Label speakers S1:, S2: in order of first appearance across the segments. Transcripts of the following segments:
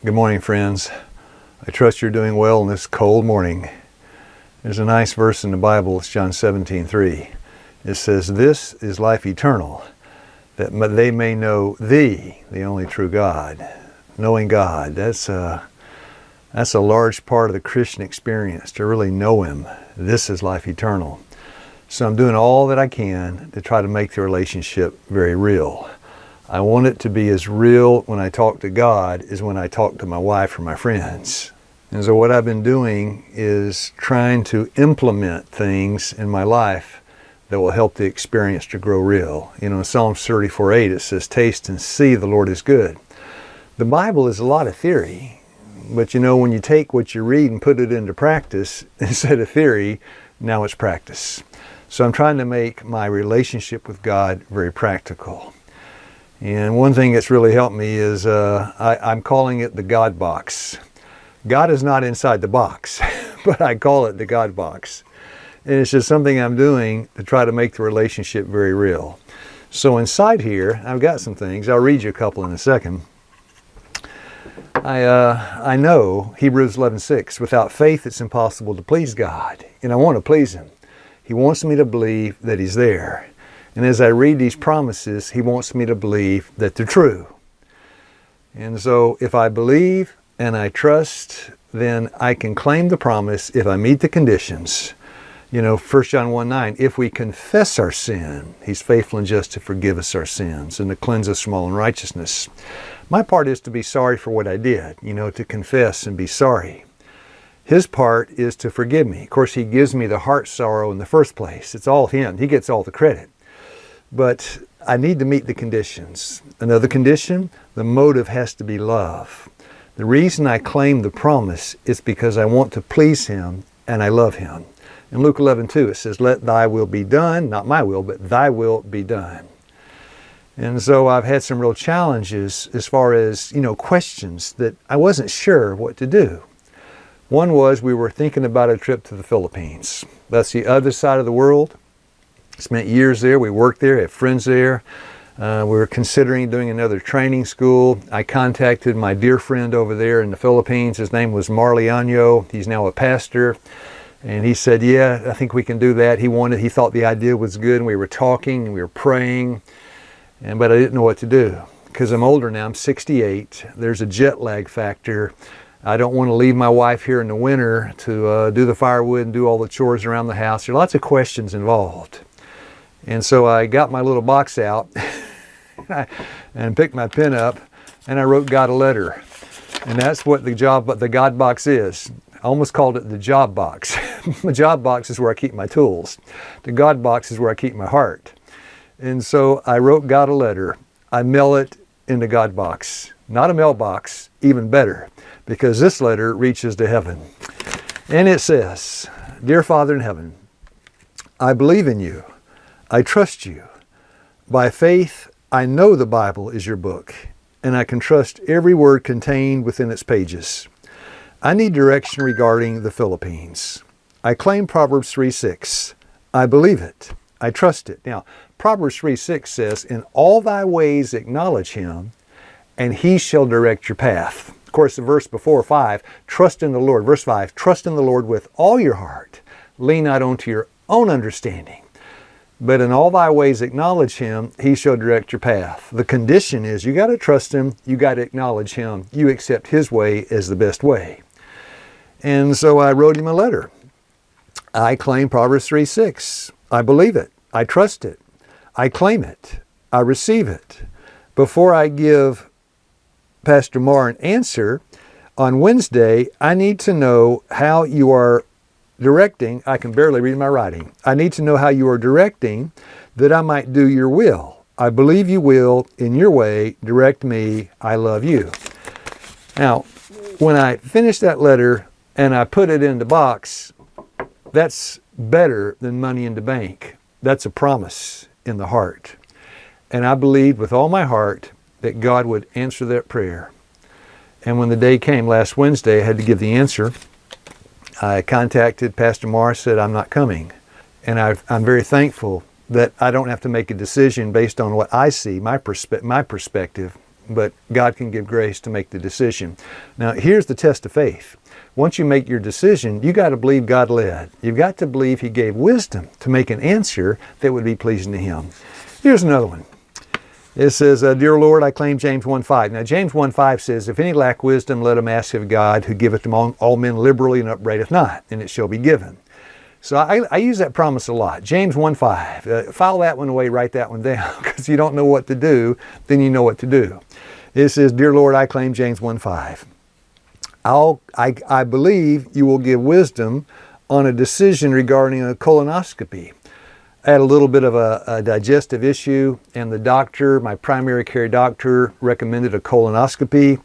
S1: Good morning, friends. I trust you're doing well in this cold morning. There's a nice verse in the Bible, it's John 17:3. It says, "This is life eternal, that they may know Thee, the only true God." Knowing God, that's a large part of the Christian experience, to really know Him. This is life eternal. So I'm doing all that I can to try to make the relationship very real. I want it to be as real when I talk to God as when I talk to my wife or my friends. And so what I've been doing is trying to implement things in my life that will help the experience to grow real. You know, in Psalm 34:8 it says, "Taste and see the Lord is good." The Bible is a lot of theory, but you know, when you take what you read and put it into practice, instead of theory, now it's practice. So I'm trying to make my relationship with God very practical. And one thing that's really helped me is I'm calling it the GODbox. God is not inside the box, but I call it the GODbox. And it's just something I'm doing to try to make the relationship very real. So inside here, I've got some things. I'll read you a couple in a second. I know Hebrews 11:6, without faith it's impossible to please God. And I want to please Him. He wants me to believe that He's there. And as I read these promises, He wants me to believe that they're true. And so if I believe and I trust, then I can claim the promise if I meet the conditions. You know, 1 John 1:9, if we confess our sin, He's faithful and just to forgive us our sins and to cleanse us from all unrighteousness. My part is to be sorry for what I did, you know, to confess and be sorry. His part is to forgive me. Of course, He gives me the heart sorrow in the first place. It's all Him. He gets all the credit. But I need to meet the conditions. Another condition, the motive has to be love. The reason I claim the promise is because I want to please Him and I love Him. In Luke 11:2 it says, "Let Thy will be done," not my will, but Thy will be done. And so I've had some real challenges as far as, you know, questions that I wasn't sure what to do. One was we were thinking about a trip to the Philippines. That's the other side of the world. Spent years there. We worked there, have friends there. We were considering doing another training school. I contacted my dear friend over there in the Philippines. His name was Marliano. He's now a pastor. And he said, yeah, I think we can do that. He thought the idea was good, and we were talking and we were praying. But I didn't know what to do because I'm older now. I'm 68. There's a jet lag factor. I don't want to leave my wife here in the winter to do the firewood and do all the chores around the house. There are lots of questions involved. And so I got my little box out and picked my pen up and I wrote God a letter. And that's what the GODbox is. I almost called it the job box. My job box is where I keep my tools. The GODbox is where I keep my heart. And so I wrote God a letter. I mail it in the GODbox. Not a mailbox, even better, because this letter reaches to heaven. And it says, "Dear Father in heaven, I believe in You. I trust You. By faith, I know the Bible is Your book, and I can trust every word contained within its pages. I need direction regarding the Philippines. I claim Proverbs 3:6. I believe it. I trust it." Now, Proverbs 3:6 says, "In all thy ways acknowledge Him, and He shall direct your path." Of course, the verse before 5, trust in the Lord. Verse 5, trust in the Lord with all your heart. Lean not onto your own understanding. But in all thy ways acknowledge Him, He shall direct your path. The condition is you got to trust Him, you got to acknowledge Him, you accept His way as the best way. And so I wrote him a letter. I claim Proverbs 3:6. I believe it. I trust it. I claim it. I receive it. Before I give Pastor Marr an answer on Wednesday, I need to know how You are directing. I can barely read my writing. I need to know how You are directing that I might do Your will. I believe You will in Your way. Direct me. I love You. Now, when I finished that letter and I put it in the box, that's better than money in the bank. That's a promise in the heart. And I believed with all my heart that God would answer that prayer. And when the day came last Wednesday, I had to give the answer. I contacted Pastor Marr, said, "I'm not coming." And I'm very thankful that I don't have to make a decision based on what I see, my perspective. but God can give grace to make the decision. Now, here's the test of faith. Once you make your decision, you got to believe God led. You've got to believe He gave wisdom to make an answer that would be pleasing to Him. Here's another one. It says, Dear Lord, I claim James 1:5. Now, James 1:5 says, If any lack wisdom, let him ask of God, who giveth to all men liberally and upbraideth not, and it shall be given. So I use that promise a lot. James 1:5. File that one away, write that one down, because you don't know what to do, then you know what to do. It says, Dear Lord, I claim James 1:5. I believe you will give wisdom on a decision regarding a colonoscopy. I had a little bit of a digestive issue, and the doctor, my primary care doctor, recommended a colonoscopy.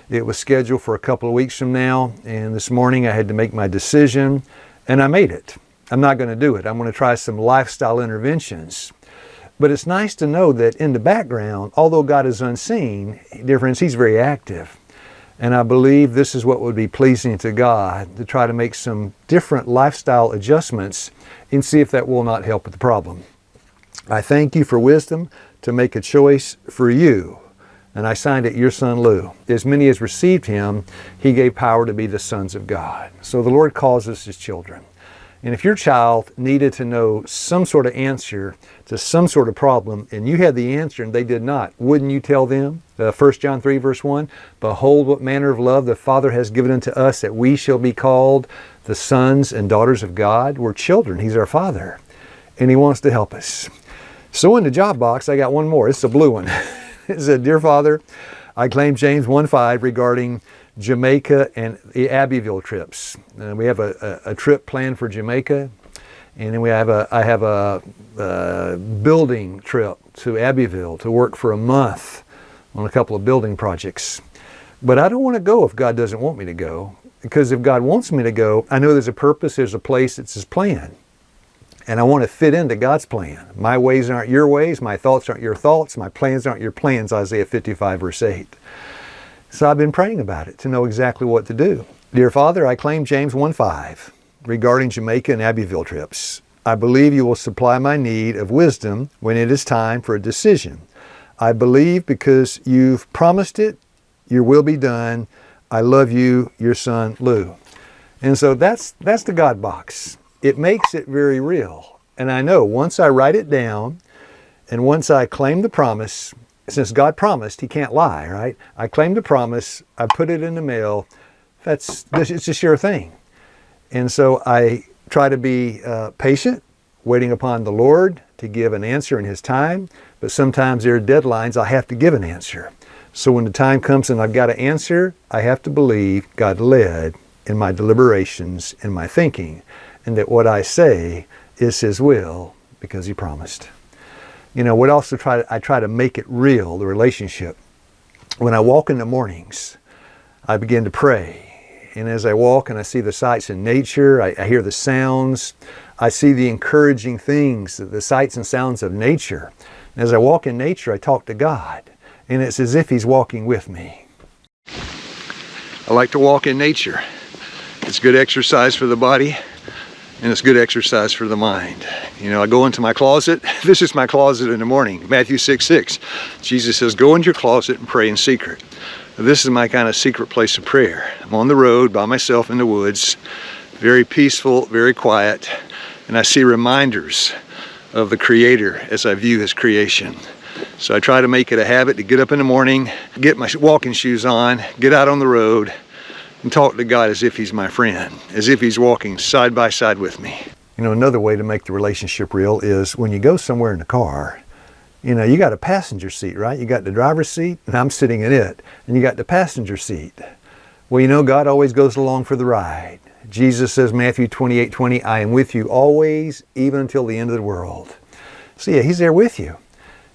S1: It was scheduled for a couple of weeks from now, and this morning I had to make my decision, and I made it. I'm not going to do it. I'm going to try some lifestyle interventions. But it's nice to know that in the background, although God is unseen, dear friends, He's very active. And I believe this is what would be pleasing to God, to try to make some different lifestyle adjustments and see if that will not help with the problem. I thank you for wisdom to make a choice for you. And I signed it, your son Lew. As many as received him, he gave power to be the sons of God. So the Lord calls us His children. And if your child needed to know some sort of answer to some sort of problem, and you had the answer and they did not, wouldn't you tell them? 1 John 3 verse 1, Behold what manner of love the Father has given unto us, that we shall be called the sons and daughters of God. We're children. He's our Father. And He wants to help us. So in the job box, I got one more. It's a blue one. It said, Dear Father, I claim James 1:5 regarding Jamaica and the Abbeville trips. We have a trip planned for Jamaica, and then I have a building trip to Abbeville to work for a month on a couple of building projects. But I don't want to go if God doesn't want me to go, because if God wants me to go, I know there's a purpose, there's a place, it's His plan. And I want to fit into God's plan. My ways aren't your ways, my thoughts aren't your thoughts, my plans aren't your plans, Isaiah 55 verse 8. So I've been praying about it to know exactly what to do. Dear Father, I claim James 1:5 regarding Jamaica and Abbeville trips. I believe you will supply my need of wisdom when it is time for a decision. I believe because you've promised it, your will be done. I love you, your son Lew. And so that's the God box. It makes it very real. And I know once I write it down and once I claim the promise, since God promised, He can't lie, right? I claim the promise, I put it in the mail, it's a sure thing. And so I try to be patient, waiting upon the Lord to give an answer in His time, but sometimes there are deadlines I have to give an answer. So when the time comes and I've got to answer, I have to believe God led in my deliberations and my thinking, and that what I say is His will because He promised. You know, what else I try to make it real, the relationship. When I walk in the mornings, I begin to pray. And as I walk and I see the sights in nature, I hear the sounds, I see the encouraging things, the sights and sounds of nature. And as I walk in nature, I talk to God. And it's as if He's walking with me. I like to walk in nature. It's good exercise for the body. And it's good exercise for the mind. You know, I go into my closet. This is my closet in the morning. Matthew 6:6. Jesus says, go into your closet and pray in secret. This is my kind of secret place of prayer. I'm on the road by myself in the woods. Very peaceful, very quiet. And I see reminders of the Creator as I view His creation. So I try to make it a habit to get up in the morning, get my walking shoes on, get out on the road, and talk to God as if He's my friend, as if He's walking side by side with me. You know, another way to make the relationship real is when you go somewhere in the car, you know, you got a passenger seat, right? You got the driver's seat, and I'm sitting in it, and you got the passenger seat. Well, you know, God always goes along for the ride. Jesus says, Matthew 28:20, I am with you always, even until the end of the world. So yeah, He's there with you.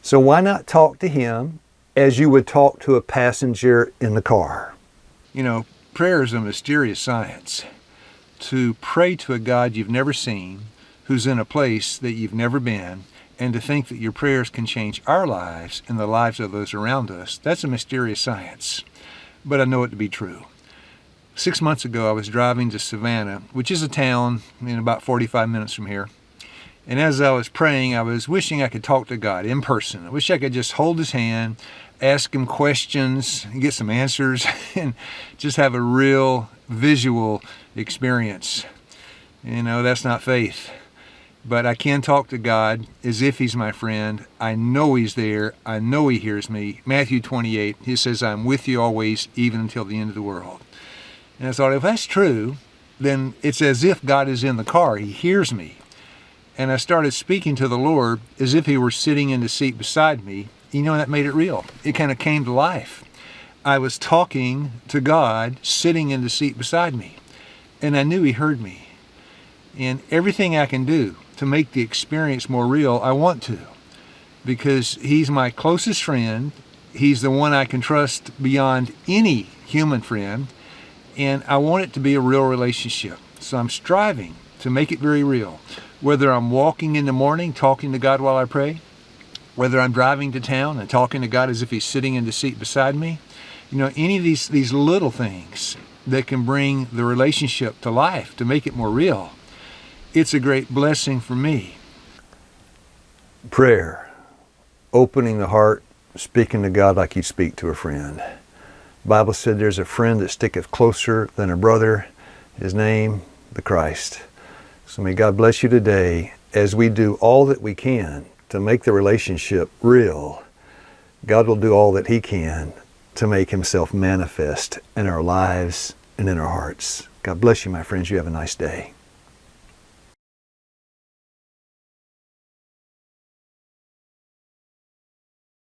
S1: So why not talk to Him as you would talk to a passenger in the car? You know, prayer is a mysterious science. To pray to a God you've never seen, who's in a place that you've never been, and to think that your prayers can change our lives and the lives of those around us, that's a mysterious science. But I know it to be true. 6 months ago, I was driving to Savannah, which is a town in about 45 minutes from here.
S2: And as I was praying, I was wishing I could talk to God in person. I wish I could just hold his hand, ask him questions, and get some answers, and just have a real visual experience. You know, that's not faith. But I can talk to God as if he's my friend. I know he's there. I know he hears me. Matthew 28, he says, I'm with you always, even until the end of the world. And I thought, if that's true, then it's as if God is in the car. He hears me. And I started speaking to the Lord as if he were sitting in the seat beside me. You know, that made it real. It kind of came to life. I was talking to God sitting in the seat beside me. And I knew he heard me. And everything I can do to make the experience more real, I want to. Because he's my closest friend. He's the one I can trust beyond any human friend. And I want it to be a real relationship. So I'm striving to make it very real. Whether I'm walking in the morning, talking to God while I pray, whether I'm driving to town and talking to God as if he's sitting in the seat beside me, you know, any of these little things that can bring the relationship to life, to make it more real, it's a great blessing for me.
S1: Prayer, opening the heart, speaking to God like you speak to a friend. The Bible said there's a friend that sticketh closer than a brother, his name, the Christ. So may God bless you today as we do all that we can to make the relationship real. God will do all that he can to make himself manifest in our lives and in our hearts. God bless you, my friends. You have a nice day.